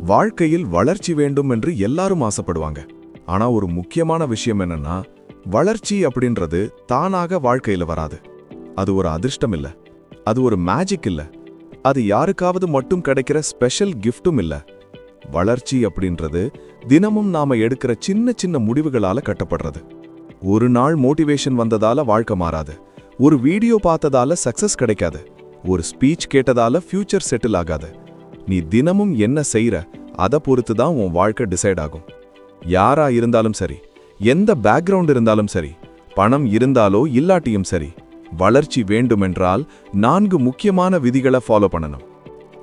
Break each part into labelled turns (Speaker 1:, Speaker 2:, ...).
Speaker 1: வாழ்க்கையில் வளர்ச்சி வேண்டும் என்று எல்லாரும் ஆசைப்படுவாங்க. ஆனா ஒரு முக்கியமான விஷயம் என்னன்னா, வளர்ச்சி அப்படின்றது தானாக வாழ்க்கையில வராது. அது ஒரு அதிர்ஷ்டம் இல்ல, அது ஒரு மேஜிக் இல்ல, அது யாருக்காவது மட்டும் கிடைக்கிற ஸ்பெஷல் கிஃப்டும் இல்ல. வளர்ச்சி அப்படின்றது தினமும் நாம எடுக்கிற சின்ன சின்ன முடிவுகளால கட்டப்படுறது. ஒரு நாள் மோட்டிவேஷன் வந்ததால வாழ்க்கை மாறாது, ஒரு வீடியோ பார்த்ததால சக்சஸ் கிடைக்காது, ஒரு ஸ்பீச் கேட்டதால ஃபியூச்சர் செட்டில் ஆகாது. நீ தினமும் என்ன செய்யற அதை பொறுத்து தான் உன் வாழ்க்கை டிசைட் ஆகும். யாரா இருந்தாலும் சரி, எந்த பேக்ரவுண்ட் இருந்தாலும் சரி, பணம் இருந்தாலோ இல்லாட்டியும் சரி, வளர்ச்சி வேண்டுமென்றால் 4 முக்கியமான விதிகளை ஃபாலோ பண்ணணும்.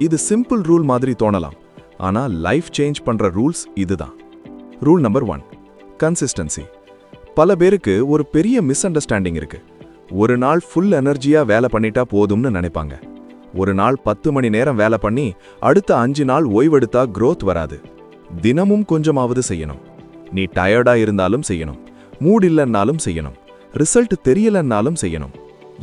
Speaker 1: இது சிம்பிள் ரூல் மாதிரி தோணலாம், ஆனா லைஃப் சேஞ்ச் பண்ற ரூல்ஸ் இதுதான். Rule number 1, consistency. பல பேருக்கு ஒரு பெரிய மிஸ் அண்டர்ஸ்டாண்டிங் இருக்கு. ஒரு நாள் ஃபுல் எனர்ஜியா வேலை பண்ணிட்டா போதும்னு நினைப்பாங்க. ஒரு நாள் 10 மணி நேரம் வேலை பண்ணி அடுத்த 5 நாள் ஓய்வெடுத்தா growth வராது. தினமும் கொஞ்சமாவது செய்யணும். நீ டயர்டா இருந்தாலும் செய்யணும், மூட் இல்லைன்னாலும் செய்யணும், ரிசல்ட் தெரியலன்னாலும் செய்யணும்.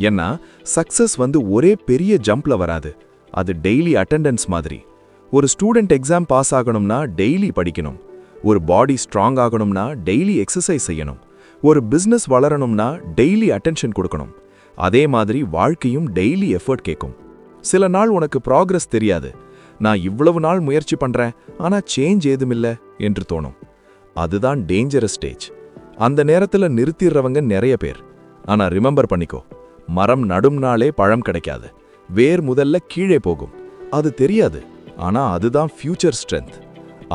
Speaker 1: ஏன்னா சக்சஸ் ஒரே பெரிய ஜம்ப்ல வராது, அது டெய்லி அட்டெண்டன்ஸ் மாதிரி. ஒரு ஸ்டூடெண்ட் எக்ஸாம் பாஸ் ஆகணும்னா டெய்லி படிக்கணும், ஒரு பாடி ஸ்ட்ராங் ஆகணும்னா டெய்லி எக்ஸசைஸ் செய்யணும், ஒரு பிசினஸ் வளரணும்னா டெய்லி அட்டென்ஷன் கொடுக்கணும். அதே மாதிரி வாழ்க்கையும் டெய்லி எஃபர்ட் கேட்கும். சில நாள் உனக்கு ப்ராக்ரஸ் தெரியாது, நான் இவ்வளவு நாள் முயற்சி பண்றேன் ஆனா சேஞ்ச் ஏதுமில்ல என்று தோணும். அதுதான் டேஞ்சரஸ் ஸ்டேஜ். அந்த நேரத்துல நிறுத்திடுறவங்க நிறைய பேர். ஆனா ரிமெம்பர் பண்ணிக்கோ, மரம் நடும் நாளே பழம் கிடைக்காது, வேர் முதல்ல கீழே போகும். அது தெரியாது, ஆனா அதுதான் ஃபியூச்சர் ஸ்ட்ரென்த்.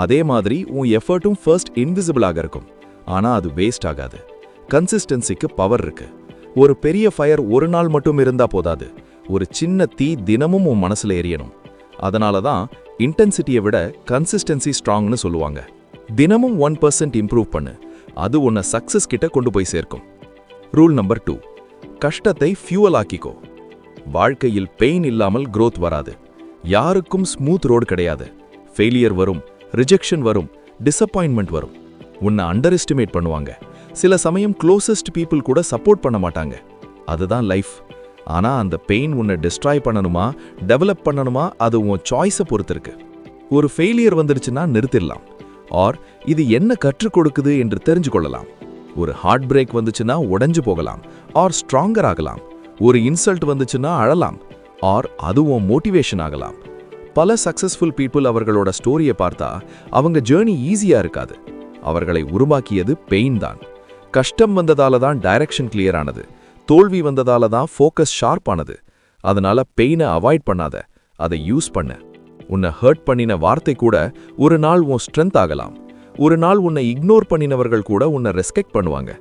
Speaker 1: அதே மாதிரி உன் எஃபர்ட்டும் ஃபர்ஸ்ட் இன்விசிபிளாக இருக்கும், ஆனா அது வேஸ்ட் ஆகாது. கன்சிஸ்டன்சிக்கு பவர் இருக்கு. ஒரு பெரிய ஃபயர் ஒரு நாள் மட்டும் இருந்தா போதாது, ஒரு சின்ன தீ தினமும் உன் மனசுல எரியணும். அதனால தான் இன்டென்சிட்டியை விட கன்சிஸ்டன்சி ஸ்ட்ராங்னு சொல்லுவாங்க. தினமும் 1% இம்ப்ரூவ் பண்ணு, அது உன்னை சக்சஸ் கிட்ட கொண்டு போய் சேர்க்கும். ரூல் நம்பர் 2, கஷ்டத்தை ஃபியூவல் ஆக்கிக்கோ. வாழ்க்கையில் பெயின் இல்லாமல் growth வராது. யாருக்கும் ஸ்மூத் ரோடு கிடையாது. ஃபெயிலியர் வரும், ரிஜெக்ஷன் வரும், டிசப்பாயின்மெண்ட் வரும். உன்னை அண்டர் எஸ்டிமேட் பண்ணுவாங்க. சில சமயம் க்ளோசஸ்ட் பீப்புள் கூட சப்போர்ட் பண்ண மாட்டாங்க. அதுதான் லைஃப். ஆனா அந்த பெயின் உன்னை டிஸ்ட்ராய் பண்ணணுமா டெவலப் பண்ணணுமா அது உன் சாய்ஸை பொறுத்து இருக்கு. ஒரு ஃபெயிலியர் வந்துருச்சுன்னா நிறுத்திடலாம், ஆர் இது என்ன கற்றுக் கொடுக்குது என்று தெரிஞ்சு கொள்ளலாம். ஒரு ஹார்ட் பிரேக் வந்துச்சுன்னா உடைஞ்சு போகலாம், ஆர் ஸ்ட்ராங்கர் ஆகலாம். ஒரு இன்சல்ட் வந்துச்சுன்னா அழலாம், ஆர் அது உன் மோட்டிவேஷன் ஆகலாம். பல சக்சஸ்ஃபுல் பீப்புள் அவர்களோட ஸ்டோரியை பார்த்தா அவங்க ஜேர்னி ஈஸியா இருக்காது. அவர்களை உருவாக்கியது பெயின் தான். கஷ்டம் வந்ததால தான் டைரக்ஷன் கிளியர் ஆனது, தோல்வி வந்ததால தான் ஃபோக்கஸ் ஷார்ப் ஆனது. அதனால பெயினை அவாய்ட் பண்ணாத, அதை யூஸ் பண்ண. உன்னை ஹர்ட் பண்ணின வார்த்தை கூட ஒரு நாள் உன் ஸ்ட்ரென்த் ஆகலாம். ஒரு நாள் உன்னை இக்னோர் பண்ணினவர்கள் கூட உன்னை ரெஸ்பெக்ட் பண்ணுவாங்க.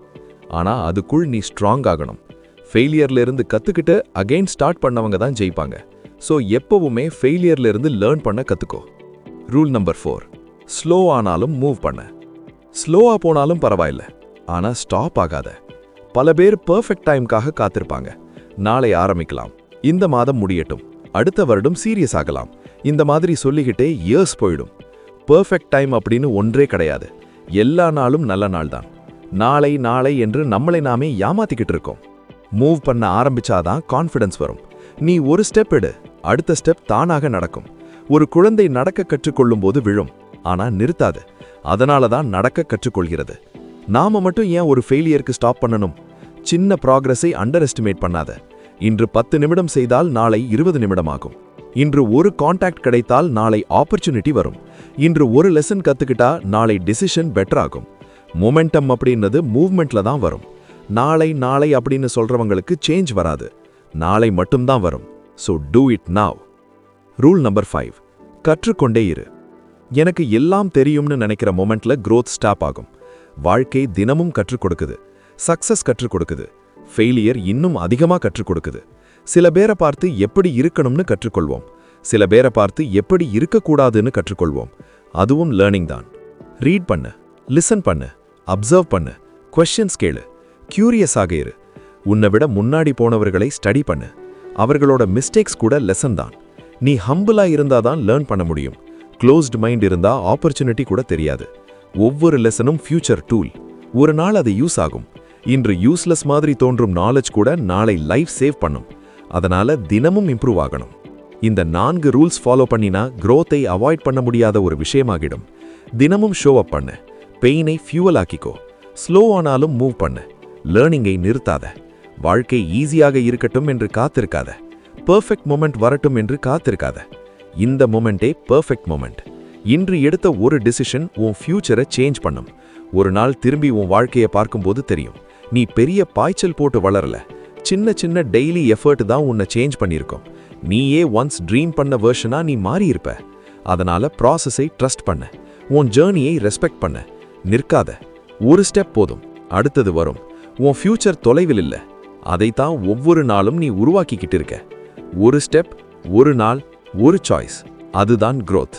Speaker 1: ஆனா அதுக்குள் நீ ஸ்ட்ராங் ஆகணும். ஃபெயிலியர்ல இருந்து கத்துக்கிட்டு அகைன் ஸ்டார்ட் பண்ணவங்க தான் ஜெயிப்பாங்க. ஸோ எப்பவுமே ஃபெயிலியர்ல இருந்து லேர்ன் பண்ண கத்துக்கோ. ரூல் நம்பர் 4, ஸ்லோ ஆனாலும் மூவ் பண்ண. ஸ்லோவா போனாலும் பரவாயில்ல, ஆனா ஸ்டாப் ஆகாத. பல பேர் பெர்ஃபெக்ட் டைம்காக காத்திருப்பாங்க. நாளை ஆரம்பிக்கலாம், இந்த மாதம் முடியட்டும், அடுத்த வருடம் சீரியஸ் ஆகலாம், இந்த மாதிரி சொல்லிக்கிட்டே இயர்ஸ் போயிடும். பெர்ஃபெக்ட் டைம் அப்படின்னு ஒன்றே கிடையாது. எல்லா நாளும் நல்ல நாள் தான். நாளை நாளை என்று நம்மளை நாமே ஏமாத்திக்கிட்டு இருக்கோம். மூவ் பண்ண ஆரம்பிச்சாதான் கான்ஃபிடன்ஸ் வரும். நீ ஒரு ஸ்டெப் எடு, அடுத்த ஸ்டெப் தானாக நடக்கும். ஒரு குழந்தை நடக்க கற்றுக்கொள்ளும் போது விழும், ஆனா நிறுத்தாது. அதனால தான் நடக்க கற்றுக்கொள்கிறது. நாம மட்டும் ஏன் ஒரு ஃபெயிலியருக்கு ஸ்டாப் பண்ணணும்? சின்ன ப்ராக்ரஸை அண்டர் எஸ்டிமேட் பண்ணாத. இன்று 10 நிமிடம் செய்தால் நாளை 20 நிமிடம் ஆகும். இன்று ஒரு கான்டாக்ட் கிடைத்தால் நாளை ஆப்பர்ச்சுனிட்டி வரும். இன்று ஒரு லெசன் கத்துக்கிட்டா நாளை டிசிஷன் பெட்டர் ஆகும். மொமெண்டம் அப்படின்றது மூவ்மெண்ட்ல தான் வரும். நாளை நாளை அப்படின்னு சொல்றவங்களுக்கு சேஞ்ச் வராது, நாளை மட்டும்தான் வரும். So do it now. Rule number 5, கற்றுக்கொண்டே இரு. எனக்கு எல்லாம் தெரியும்னு நினைக்கிற மொமெண்ட்ல growth ஸ்டாப் ஆகும். வாழ்க்கை தினமும் கற்றுக் கொடுக்குது, சக்சஸ் கற்றுக் கொடுக்குது, ஃபெயிலியர் இன்னும் அதிகமாக கற்றுக் கொடுக்குது. சில பேரை பார்த்து எப்படி இருக்கணும்னு கற்றுக்கொள்வோம், சில பேரை பார்த்து எப்படி இருக்கக்கூடாதுன்னு கற்றுக்கொள்வோம். அதுவும் லேர்னிங் தான். ரீட் பண்ணு, லிசன் பண்ணு, அப்சர்வ் பண்ணு, கொஸ்டின்ஸ் கேளு, கியூரியஸாக இரு. உன்னை விட முன்னாடி போனவர்களை ஸ்டடி பண்ணு. அவர்களோட மிஸ்டேக்ஸ் கூட லெசன் தான். நீ ஹம்பிளா இருந்தாதான் லேர்ன் பண்ண முடியும். க்ளோஸ்ட் மைண்ட் இருந்தா ஆப்பர்ச்சுனிட்டி கூட தெரியாது. ஒவ்வொரு லெசனும் ஃபியூச்சர் டூல். ஒரு நாள் அது யூஸ் ஆகும். இன்று யூஸ்லெஸ் மாதிரி தோன்றும் நாலேஜ் கூட நாளை லைஃப் சேவ் பண்ணும். அதனால தினமும் இம்ப்ரூவ் ஆகணும்.
Speaker 2: இந்த 4 ரூல்ஸ் ஃபாலோ பண்ணினா growth-ஐ அவாய்ட் பண்ண முடியாத ஒரு விஷயமாகிடும். தினமும் ஷோ அப் பண்ணு, பெயினை ஃபியூவல் ஆக்கிக்கோ, ஸ்லோ ஆனாலும் மூவ் பண்ணு, லேர்னிங்கை நிறுத்தாத, வாழ்க்கை ஈஸியாக இருக்கட்டும் என்று காத்திருக்காத, பெர்ஃபெக்ட் மொமெண்ட் வரட்டும் என்று காத்திருக்காத. இந்த மொமெண்டே பெர்ஃபெக்ட் மொமெண்ட். இன்று எடுத்த ஒரு டிசிஷன் உன் ஃபியூச்சரை சேஞ்ச் பண்ணும். ஒரு நாள் திரும்பி உன் வாழ்க்கையை பார்க்கும்போது தெரியும், நீ பெரிய பாய்ச்சல் போட்டு வளரல, சின்ன சின்ன டெய்லி எஃபர்ட் தான் உன்னை சேஞ்ச் பண்ணியிருக்கோம். நீயே ஒன்ஸ் ட்ரீம் பண்ண வெர்ஷனா நீ மாறியிருப்ப. அதனால ப்ராசஸை ட்ரஸ்ட் பண்ண, உன் ஜேர்னியை ரெஸ்பெக்ட் பண்ண, நிற்காத. ஒரு ஸ்டெப் போதும், அடுத்தது வரும். உன் ஃபியூச்சர் தொலைவில் இல்லை, அதைத்தான் ஒவ்வொரு நாளும் நீ உருவாக்கிக்கிட்டு இருக்க. ஒரு ஸ்டெப், ஒரு நாள், ஒரு சாய்ஸ், அதுதான் growth.